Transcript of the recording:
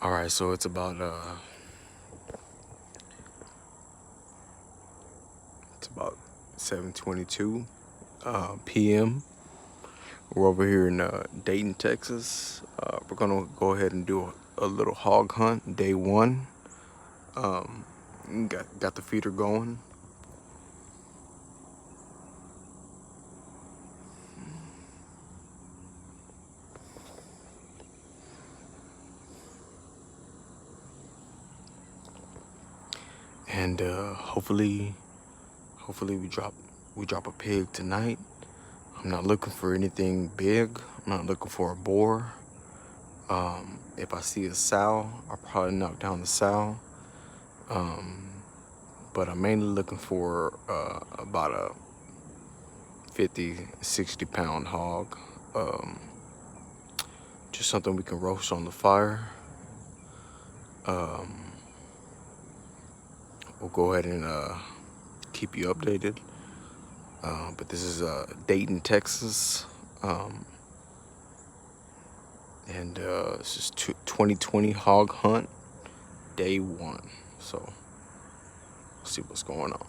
All right, so it's about 7:22 p.m. We're over here in Dayton, Texas. We're gonna go ahead and do a little hog hunt, day one. Got the feeder going. And hopefully we drop a pig tonight. I'm not looking for anything big. I'm not looking for a boar. If I see a sow, I'll probably knock down the sow. But I'm mainly looking for about a 50, 60 pound hog. Just something we can roast on the fire. We'll go ahead and keep you updated. But this is Dayton, Texas. And this is 2020 hog hunt, day one. So, let's see what's going on.